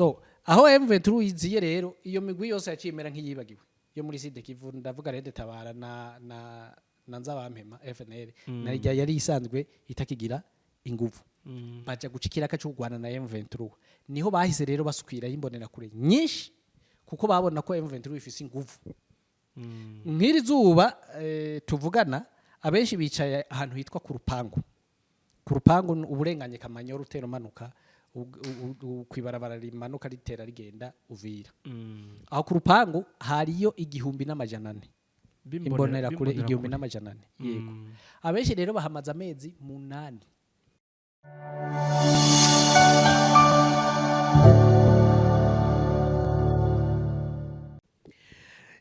so aho M23 iziye rero iyo migwi yose yacimera nk'iyibagiwe yo muri Sud Kivu ndavuga Red Tabara na Nzabampema FNL narijya yari isanzwe itakigira inguvu baje gucikira akacugwana na M23 niho bahise rero basukira yimbonera kure nyinshi kuko babona ko M23 ifise inguvu nk'iri zuba tuvugana abenshi bicaye ahantu hitwa ku rupangu uburenganye kamanyoro utero manuka kwibarabara rimanuka ritera rigenda Uvira aho ku rupangu hariyo 1400 imbonera kure 1400 yego abenshi rero bahamaza amezi 8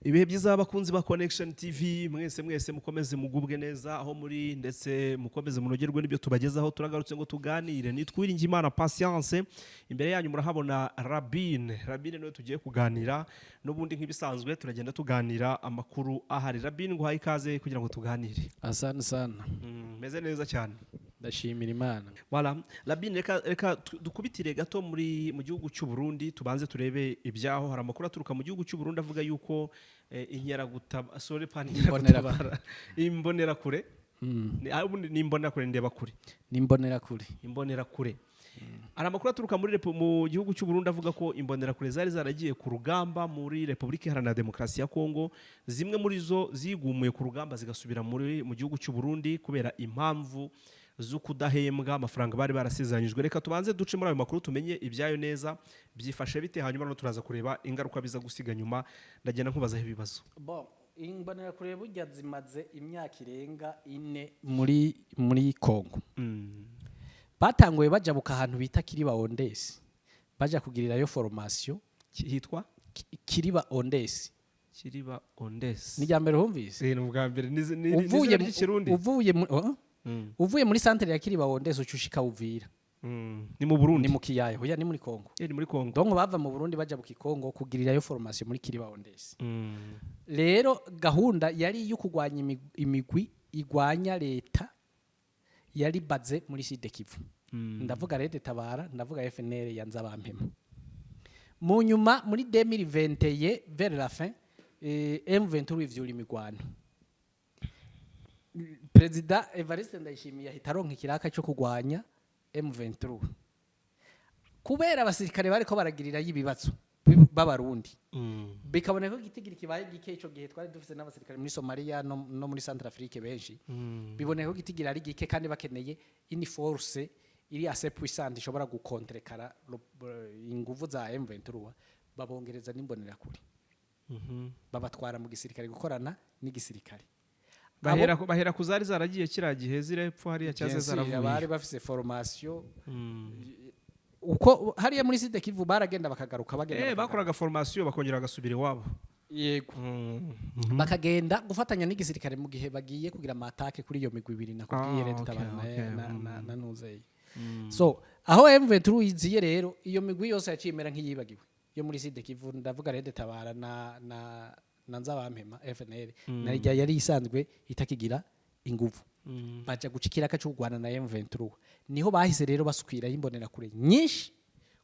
ibihe byiza abakunzi ba Connection TV mwese mukomeze mugubwe neza aho muri ndetse mukomeze munogerwe n'ibyo tubagezaho turagarutse ngo tuganire nitwiringe Imana Patience imbere yanyu murahabona Rabine niwe tugiye kuganira n'ubundi nk'ibisanzwe turagenda tuganira amakuru ahari Rabine ngo hayi kaze kugira ngo tuganire asana sana meze neza cyane ndashimira Imana voilà Rabine reka dukubitire gato mu gihugu cy'u Burundi tubanze turebe ibyaho hari amakuru aturuka mu gihugu cy'u Burundi avuga yuko inkeragutabara sorry pani imbonera kure ni imbonera kure ndeba kure imbonera kure ari amakuru aturuka mu gihugu cy'u Burundi avuga ko imbonera kure zari zaragiye ku rugamba muri Republika Iharanira Demokarasi ya Kongo zimwe muri zo zigumuye ku rugamba zigasubira mu gihugu cy'u Burundi kubera impamvu z'ukudahembwa amafaranga bari barasezeranyijwe reka tubanze duce muri ayo makuru tumenye ibyayo neza byifashe bite hanyuma no turaza kureba ingaruka biza gusiga nyuma ndagenda nkubazaho ibibazo imbonera kure burya zimaze imyaka irenga 4 muri Kongo batanguye bajabuka ahantu bita Kiriba Ondesi baja kugirirayo formation hitwa Kiriba Ondesi ni ryambere humvise ni ubwa mbere ni uvuye muri centre ya Kiriba Ondesi ucushika Uvira ni mu Burundi ni mu Kiyaye hoya ni muri Kongo ni muri Kongo donc bava mu Burundi baja buki Kongo kugirirayo formation muri Kiriba Ondesi rero gahunda yari yo kugwanya imigwi igwanya leta yari baze muri Sud Kivu ndavuga Red Tabara ndavuga FNL ya Nzabampema mu nyuma muri 2021 vers la fin M23 ivyura imigwano President Evariste Ndayishimiye ahitaronka ikiraka cyo kugwanya M23 kubera abasirikare bariko baragirira yibibazo b'abarundi bikaboneka ko gitigira kibaye gike ico gihe twari dufite n'abasirikare muri Somalia no muri Centrafrique benshi biboneka ko gitigira ari gike kandi bakeneye ini force iri assez puissante ishobora gukontrekara inguvu za M23 babongereza n'imbonera kuri babatwara mu gisirikare gukorana n'igisirikare bahera kuzari zaragiye kiragihe zirepfo hariya cyaze zaravuye bari bafise formation uko hariya muri Sud Kivu baragenda bakagaruka bagenda bakoraga formation bakongera gasubira iwabo yego bakagenda gufatanya n'igisirikare mu gihe bagiye kugira amatake kuri iyo migwi ibiri nakubwiye Red Tabara na Nuzeye so aho M23 iziye rero iyo migwi yose yacimera nk'iyibagiwe yo muri Sud Kivu ndavuga Red Tabara na Nzabampema FNL narijya yari isanzwe itakigira inguvu baje gucikira akacugwana na M23 niho bahise rero basukira yimbonera kure nyinshi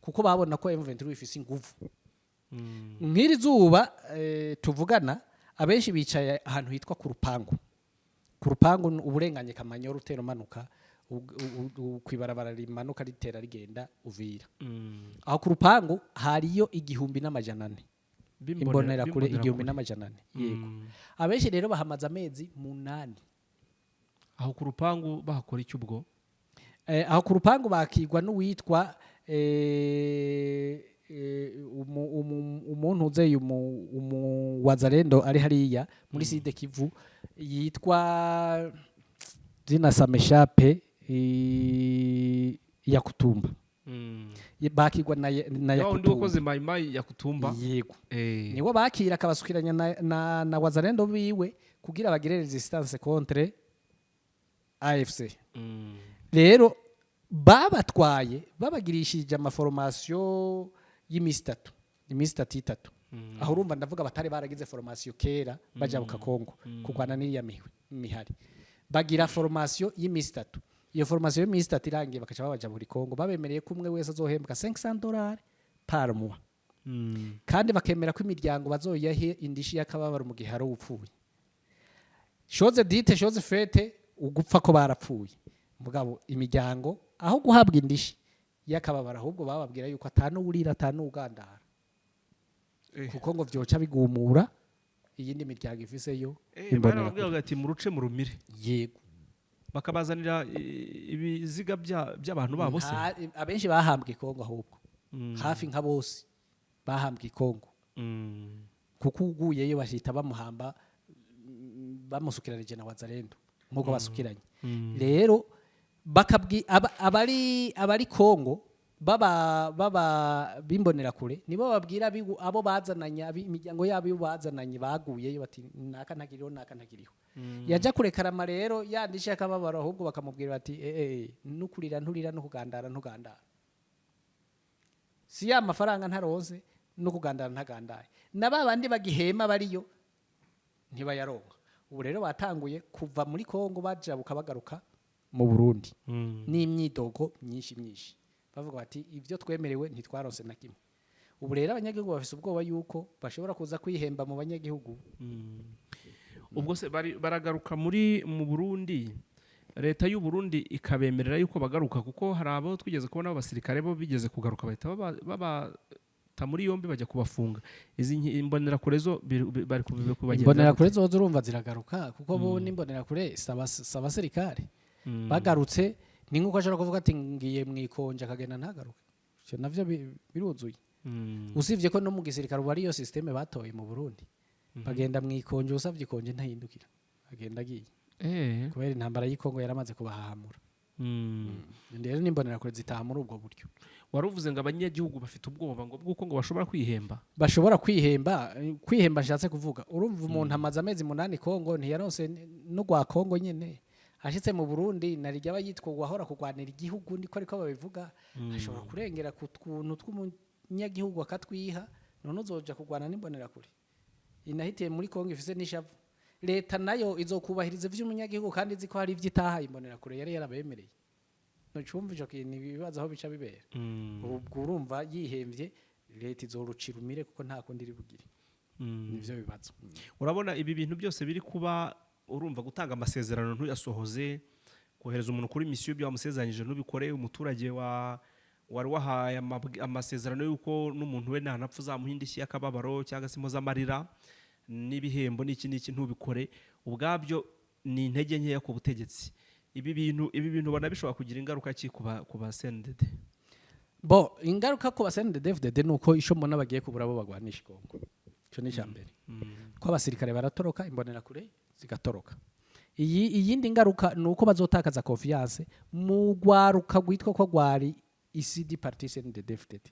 kuko babona ko M23 ifise inguvu nk'iri zuba tuvugana abenshi bicaye ahantu hitwa ku rupangu uburenganye kamanyoro utero manuka kwibarabara rimanuka ritera rigenda Uvira aho ku rupangu hariyo 1400 imbonera kure 1400 yego abenshi rero bahamaza amezi 8 aho ku rupangu bahakora iki ubwo aho ku rupangu bakigwa n'uwitwa umuntu uzeye wazarendo ari hariya muri Sud Kivu yitwa Zina Sameshape ya Kutumba bakigwa na Yakutumba ukoze mayimayi ya Kutumba yego niwo bakira akabasukiranya na wazarendo biwe kugira bagire resistance contre AFC rero babatwaye babagirishije amaformation y'imisi 3 aho urumva ndavuga batari baragize formation kera baja buka Kongo kugwana n'iriya mihari bagira formation y'imisi 3 iyo formation y'imisi 3 irangiye bakaca babaja muri Kongo babemereye kumwe wese azohembwa $500 par mois kandi bakemera ko imiryango bazoyahe indishi y'akababaro mu gihe hari upfuye chose dite chose fete ugupfa ko barapfuye mugabo imiryango aho guhabwa indishi y'akababaro ahubwo bababwira yuko atanu urira atanu ugandara kuko ngo vyoca bigumura iyindi miryango ifiseyo imbonera ati muruce mu rumire yego bakabazanira ibiziga by'abantu babo se abenshi bahambwe ikongo ahubwo hafi nka bose bahambwe ikongo kuko uguyeyo bashita bamuhamba bamusukiranije na wazarendo nkuko basukiranye rero bakabwi abari Kongo baba bimbonera kure nibo babwira abo bazananya imiryango yabo bazananye baguyeyo bati naka ntagiriho yaja kurekarama rero yandishe akababaro ahubwo bakamubwira bati nukurira nturira no kugandara ntugandara si ya mafaranga ntaronse no kugandara ntagandaye nababandi bagihema bariyo ntibayaronka ubu rero batanguye kuva muri Kongo baja bukabagaruka mu Burundi n'imyidogo myinshi bavuga bati ivyo twemerewe ntitwaronse na kimwe ubu rero abanyagihugu bafise ubwoba yuko bashobora kuza kwihemba mu banyagihugu ubwo se baragaruka mu Burundi leta y'u Burundi ikabemerera yuko bagaruka kuko hari abo twigeze kubona abasirikare bo bigeze kugaruka bahita baba muri yombi bajya kubafunga izi imbonera kure zo bari kubagenda imbonera kure zo urumva ziragaruka kuko bo n'imbonera kure saba serikare bagarutse ni nkuko ashobora kuvuga ati ngiye mwikonje akagenda ntagaruke cyo navyo biruzuye usivye ko no mu gisirikare ubu ariyo systeme batoye mu Burundi bagenda mwikonje usavye ikonje ntahindukira agenda agiye kubera intambara y'Ikongo yaramaze kubahamura rero n'imbonera kure zitaha muri ubwo buryo waruvuze ngo abanyagihugu bafite ubwoba ngo bw'uko ngo bashobora kwihemba nshatse kuvuga urumva umuntu amaze amezi 8 Kongo ntiyaronse no gwa Kongo nyene ashitse mu Burundi narijya bayitwa wahora kugwanira igihugu ndiko ariko babivuga ashobora kurengera ku tuntu tw'umunyagihugu akatwiha none uzoja kugwana n'imbonera kure inahitiye muri Kongo ifise n'ishavu leta nayo izokubahiriza ivy'umunyagihugu kandi ziko hari ivy'itaha imbonera kure yari yarabemereye no cyumva ico kintu bibaza aho bica bibera ubwo urumva yihemvye leta izorucira umire kuko nta kundi iri bugire nivyo bibazo urabona ibi bintu byose biri kuba urumva gutanga amasezerano ntuyasohoze kohereza umuntu kuri mission byo amusezeranyije ntubikore umuturage wari wahaye amasezerano yuko n'umuntu we ntanapfa uzamuhindishye akababaro cyangwa se impozamarira n'ibihembo n'iki ntubikore ubwabyo ni intege nkeya ku butegetsi ibi bintu bana bishobora kugira ingaruka ki ku ba CNDD bo ingaruka ku ba CNDD nuko isho mbona bagiye kubura abo bagwanisha Kongo cyo ni cyambere ko abasirikare baratoroka imbonera kure zigatoroka iyindi ngaruka nuko bazotakaza confiance mu gwaruka gwitwa ko gwari ICD partition de DFDD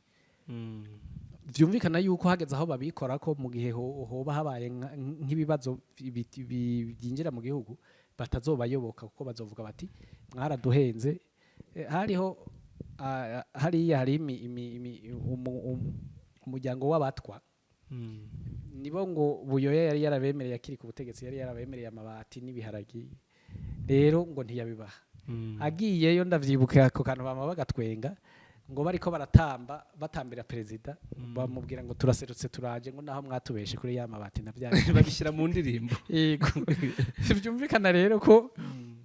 vyumvikana yuko hageze aho babikora ko mu gihe hoba habaye nk'ibibazo byinjira mu gihugu batazobayoboka kuko bazovuga bati mwaraduhenze hariho hariya hari umuryango w'abatwa nibo ngo buyoya yari yarabemereye akiri ku butegetsi yari yarabemereye amabati n'ibiharagi rero ngo ntiyabibaha agiyeyo ndavyibuka ko kantu bama bagatwenga ngo bariko batambira perezida bamubwira ngo turaserutse turaje ngo naho mwatubeshe kuri ya mabati navyari bagishyira mu ndirimbo yego byumvikana rero ko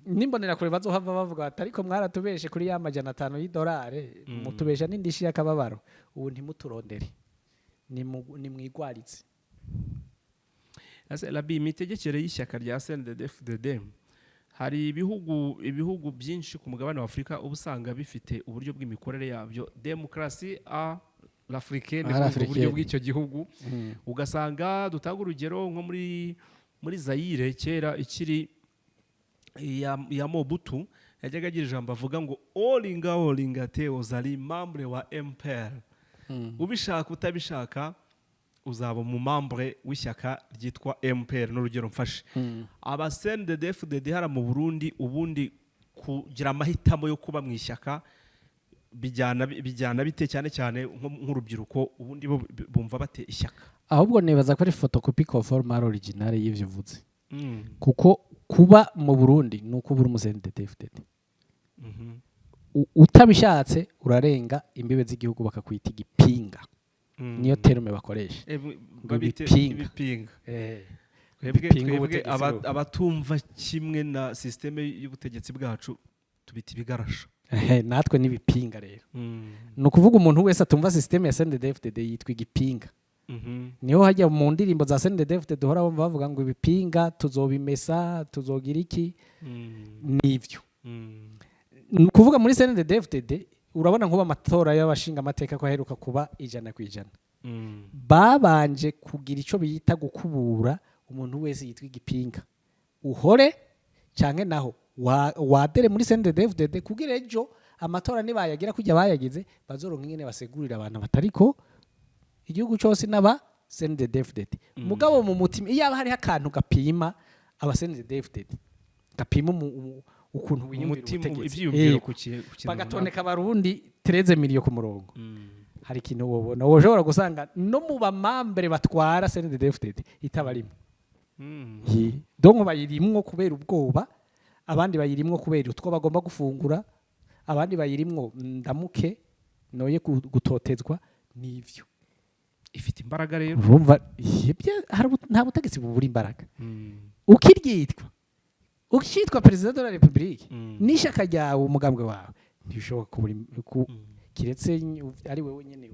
nimbonera kure bazohava bavuga ati ariko mwaratubeshe kuri ya majana 5 y'idolari mutubesha n'indishi y'akababaro ubu ntimuturondere ni mwigwaritse ase labi imitegekere y'ishyaka rya CNDD-FDD hari ibihugu byinshi ku mugabane wa Afrika ubusanga bifite uburyo bw'imikorere yabyo demokrasi a l'africaine uburyo bw'icyo gihugu ugasanga dutanga urugero nko muri Zaire kera ikiri ya Mobutu yajyaga agira ijambo avuga ngo olinga te ozali membre wa MPR ubishaka utabishaka uzaba mu membre w'ishyaka ryitwa MPR n'urugero mfashe aba CNDD-FDD hara mu Burundi ubundi kugira amahitamo yo kuba mu ishyaka bijyana bite cyane nk'urubyiruko ubundi bumva bate ishyaka ahubwo nebaza ko ari photocopy conforme à l'original y'ivyo vuze kuko kuba mu Burundi nuko buri mu CNDD-FDD utabishatse urarenga imbibe z'igihugu bakakwita igipinga niyo terme bakoresha babite ibipinga twebwe abatumva kimwe na systeme y'ubutegetsi bwacu tubita ibigarasha natwe n'ibipinga rero no kuvuga umuntu wese atumva systeme ya CNDD-FDD yitwa igipinga niho hajya mu ndirimbo za CNDD-FDD duhora bavuga ngo ibipinga tuzobimesa tuzogira iki nivyo kuvuga muri CNDD-FDD urabona nkuba amatora y'abashinga amateka ko aheruka kuba 100%. Babanje kugira ico biyita gukubura umuntu wese yitwa igipinga uhore canke naho wadere muri CNDD-FDD kugira ejo amatora nibayagira kujya bayagize bazoronka ingene basegurira abantu batariko igihugu cyose naba CNDD-FDD mugabo mu mutima iyo hari akantu gapima aba CNDD-FDD gapima ukuntu wiyumvira ubutegetsi bagatoneka abarundi 13 miliyo ku murongo hari ikintu wobona woshobora gusanga no mu bamambere batwara CNDD-FDD itabarimo donc bayirimwo kubera ubwoba abandi bayirimwo kubera utwo bagomba gufungura abandi bayirimwo ndamuke noye gutotezwa nivyo ifite imbaraga rero urumva nta butegetsi bubura imbaraga ukiryitwa ukitwa president de la republique n'ishaka ryawe umugambwe wawe ntibishoboka kubura kiretse ari wewe nyene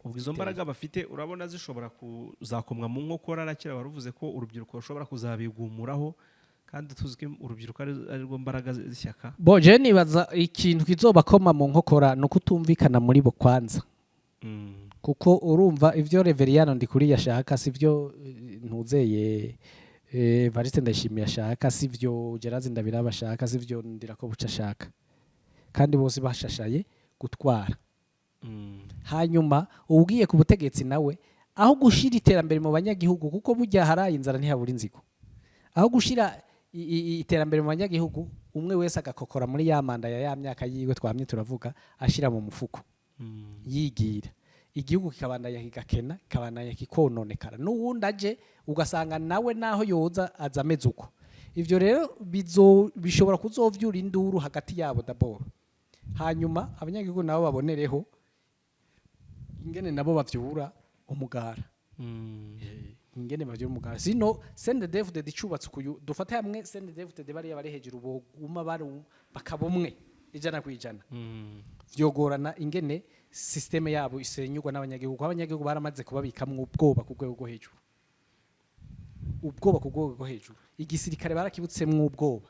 ubwo izo mbaraga bafite urabona zishobora kuzakomwa mu nkokora nakira baruvuze ko urubyiruko rushobora kuzabigumuraho kandi tuzike urubyiruko ari rwo mbaraga z'ishyaka boje nibaza ikintu kizobakoma mu nkokora no kutumvikana muri bo kwanza kuko urumva ivyo Reveriyano Ndikuri yashaka sivyo ntuzeye Evariste Ndayishimiye ashaka sivyo Gerazi Ndabiraba ashaka sivyo Ndirako Buca ashaka kandi bose bashashaye gutwara hanyuma ugiye ku butegetsi nawe aho gushira iterambere mu banyagihugu kuko burya haraye inzara ntihabura inzigo aho gushira iterambere mu banyagihugu umwe wese agakokora muri ya manda ya myaka yiwe twamye turavuga ashira mu mufuko yigira igihugu kikabandanya kigakena kabandanya kikononekara n'uwundi aje ugasanga nawe naho yoza azameze uko ivyo rero bishobora kuzovyura induru hagati yabo daboro hanyuma abanyagihugu nabo babonereho ingene nabo bavyura umugara ingene bavyura umugara sino CNDD-FDD icubatse kuyu dufata hamwe CNDD-FDD bari bari hejuru boguma bakabomwe 100%. Vyogorana ingene systeme yabo isenyugwa n'abanyagihugu abanyagihugu baramaze kubabikamwe ubwoba ku rwego rwo hejuru ubwoba ku rwego rwo hejuru igisirikare barakibutsemwe ubwoba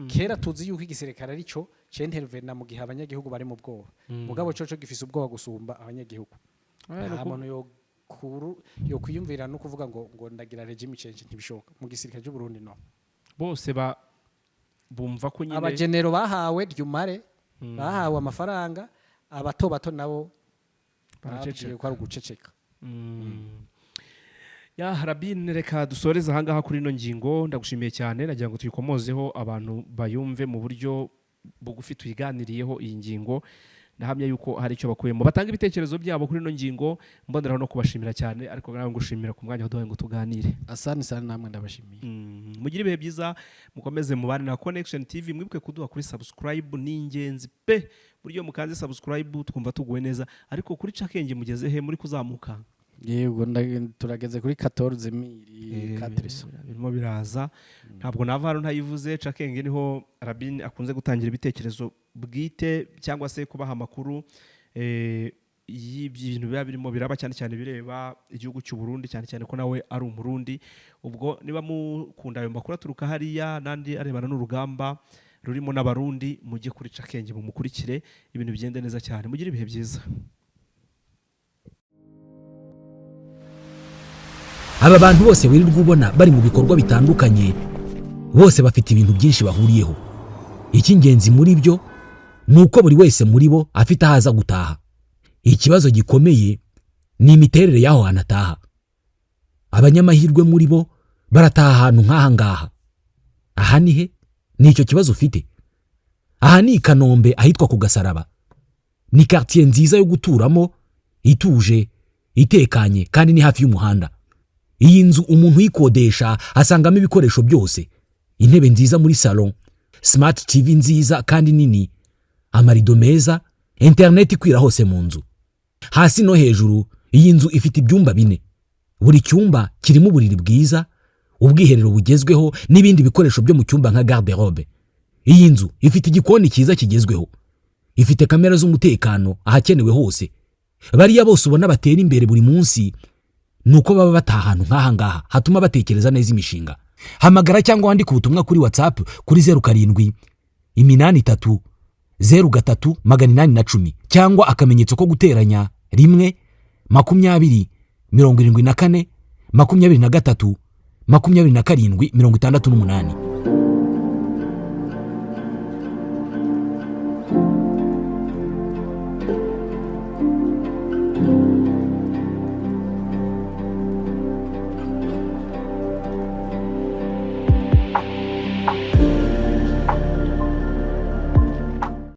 kera tuzi yuko igisirikare ari cyo centervena mu gihe abanyagihugu bari mu bwoba mugabo coco gifise ubwoba gusumba abanyagihugu yo kwiyumvira no kuvuga ngo ndagira regime change ntibishoka mu gisirikare cy'u Burundi no bose bumva ko nyine abagenero bahawe ryumare bahawe amafaranga abato bato nabo baraceceka ko ari uguceceka ya Rabin reka dusoreza ahangaha kuri ino ngingo ndagushimiye cyane nagira ngo tuyikomozeho abantu bayumve mu buryo bugufi tuyiganiriyeho iyi ngingo nahamya yuko hari icyo bakuyemo batanga ibitekerezo byabo kuri ino ngingo mboneraho no kubashimira cyane ariko nawe ngushimira ku mwanya waduhaye ngo tuganire asante sana namwe ndabashimiye mugire ibihe byiza mukomeze mubane na Connection TV mwibuke kuduha kuri subscribe n'ingenzi pe buryo mukanze subscribe twumva tuguwe neza ariko kuri Cakenge mugeze he muri kuzamuka yego turageze kuri 14000 birimo biraza ntabwo nava hano ntayivuze Cakenge niho Rabin akunze gutangira ibitekerezo bwite cyangwa se kubaha amakuru y'ibintu biba birimo biraba cyane cyane bireba igihugu cy'u Burundi cyane cyane ko nawe ari umurundi ubwo niba mukunda ayo makuru aturuka hariya nandi arebana n'urugamba rurimo n'abarundi mujye kuri Cakenge mumukurikire ibintu bigende neza cyane mugire ibihe byiza aba bantu bose wirirwa ubona bari mu bikorwa bitandukanye bose bafite ibintu byinshi bahuriyeho icy'ingenzi muri byo nuko buri wese muri bo afite ahaza gutaha ikibazo gikomeye ni imiterere y'aho hanataha abanyamahirwe muri bo barataha ahantu nk'aha ngaha aha ni he ni icyo kibazo ufite aha ni i Kanombe ahitwa ku Gasaraba ni quartier nziza yo guturamo ituje itekanye kandi ni hafi y'umuhanda iyi nzu umuntu yikodesha asangamo ibikoresho byose intebe nziza muri salon smart TV nziza kandi nini amarido meza internet ikwira hose mu nzu hasi no hejuru iyi nzu ifite ibyumba 4, buri cyumba kirimo uburiri bwiza, ubwiherero bugezweho n'ibindi bikoresho byo mu cyumba nka garde-robe. Iyi nzu ifite igikoni cyiza kigezweho, ifite kamera z'umutekano ahakenewe hose. Bariya bose ubona batera imbere buri munsi nuko baba batahantu nk'aha ngaha hatuma batekereza neza imishinga. Hamagara cyangwa wandika ubutumwa kuri WhatsApp kuri 0783030810 cyangwa akamenyetso ko guteranya 1 20 74 23 27 68.